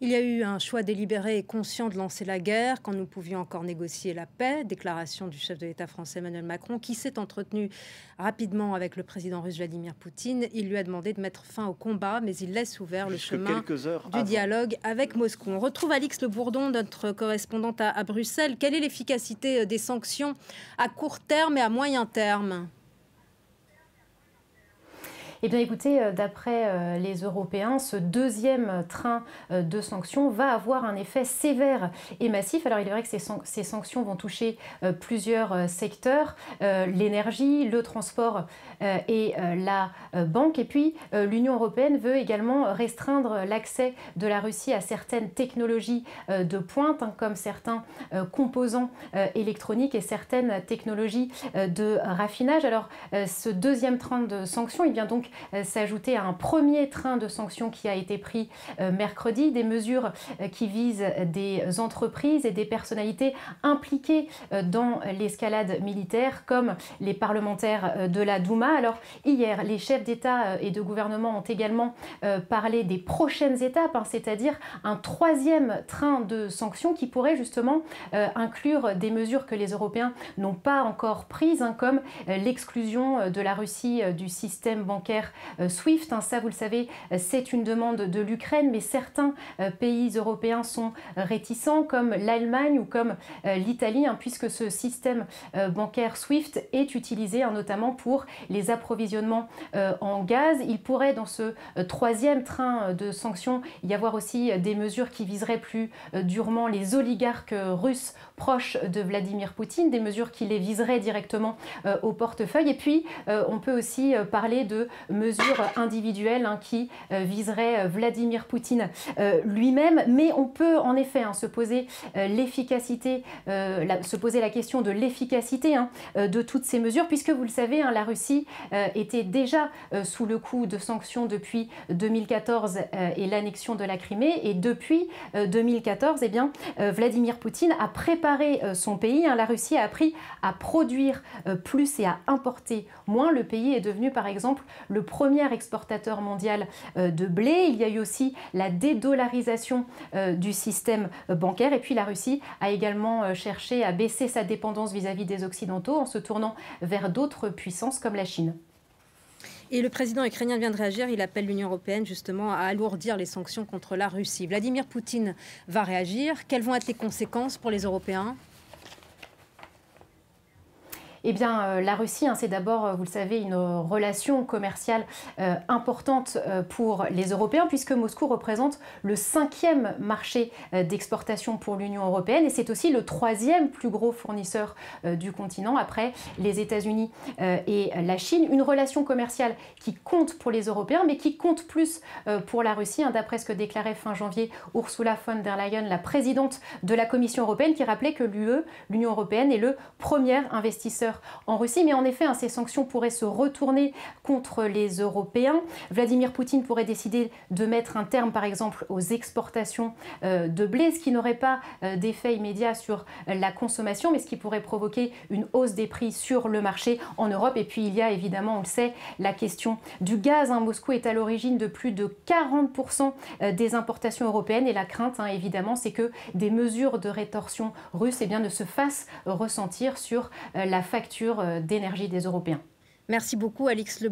Il y a eu un choix délibéré et conscient de lancer la guerre quand nous pouvions encore négocier la paix. Déclaration du chef de l'État français Emmanuel Macron, qui s'est entretenu rapidement avec le président russe Vladimir Poutine. Il lui a demandé de mettre fin au combat, mais il laisse ouvert le chemin du dialogue avec Moscou. On retrouve Alix Le Bourdon, notre correspondante à Bruxelles. Quelle est l'efficacité des sanctions à court terme et à moyen terme ? Eh bien écoutez, d'après les Européens, ce deuxième train de sanctions va avoir un effet sévère et massif. Alors il est vrai que ces sanctions vont toucher plusieurs secteurs, l'énergie, le transport et la banque. Et puis l'Union européenne veut également restreindre l'accès de la Russie à certaines technologies de pointe, comme certains composants électroniques et certaines technologies de raffinage. Alors ce deuxième train de sanctions, il vient donc s'ajouter à un premier train de sanctions qui a été pris mercredi, des mesures qui visent des entreprises et des personnalités impliquées dans l'escalade militaire, comme les parlementaires de la Douma. Alors hier, les chefs d'État et de gouvernement ont également parlé des prochaines étapes, c'est-à-dire un troisième train de sanctions qui pourrait justement inclure des mesures que les Européens n'ont pas encore prises, comme l'exclusion de la Russie du système bancaire SWIFT. Ça, vous le savez, c'est une demande de l'Ukraine, mais certains pays européens sont réticents, comme l'Allemagne ou comme l'Italie, puisque ce système bancaire SWIFT est utilisé notamment pour les approvisionnements en gaz. Il pourrait, dans ce troisième train de sanctions, y avoir aussi des mesures qui viseraient plus durement les oligarques russes proches de Vladimir Poutine, des mesures qui les viseraient directement au portefeuille. Et puis, on peut aussi parler de mesures individuelles qui viseraient Vladimir Poutine lui-même. Mais on peut en effet se poser la question de l'efficacité de toutes ces mesures, puisque vous le savez, la Russie était déjà sous le coup de sanctions depuis 2014 et l'annexion de la Crimée. Et depuis 2014, Vladimir Poutine a préparé son pays. La Russie a appris à produire plus et à importer moins. Le pays est devenu par exemple le premier exportateur mondial de blé. Il y a eu aussi la dédollarisation du système bancaire. Et puis la Russie a également cherché à baisser sa dépendance vis-à-vis des Occidentaux en se tournant vers d'autres puissances comme la Chine. Et le président ukrainien vient de réagir. Il appelle l'Union européenne justement à alourdir les sanctions contre la Russie. Vladimir Poutine va réagir. Quelles vont être les conséquences pour les Européens ? Eh bien, la Russie, c'est d'abord, vous le savez, une relation commerciale importante pour les Européens, puisque Moscou représente le 5e marché d'exportation pour l'Union européenne, et c'est aussi le 3e plus gros fournisseur du continent, après les États-Unis et la Chine. Une relation commerciale qui compte pour les Européens, mais qui compte plus pour la Russie, d'après ce que déclarait fin janvier Ursula von der Leyen, la présidente de la Commission européenne, qui rappelait que l'Union européenne, est le premier investisseur en Russie. Mais en effet, ces sanctions pourraient se retourner contre les Européens. Vladimir Poutine pourrait décider de mettre un terme, par exemple, aux exportations de blé, ce qui n'aurait pas d'effet immédiat sur la consommation, mais ce qui pourrait provoquer une hausse des prix sur le marché en Europe. Et puis il y a évidemment, on le sait, la question du gaz. Moscou est à l'origine de plus de 40% des importations européennes, et la crainte, évidemment, c'est que des mesures de rétorsion russes ne se fassent ressentir sur la facture d'énergie des Européens. Merci beaucoup, Alix Le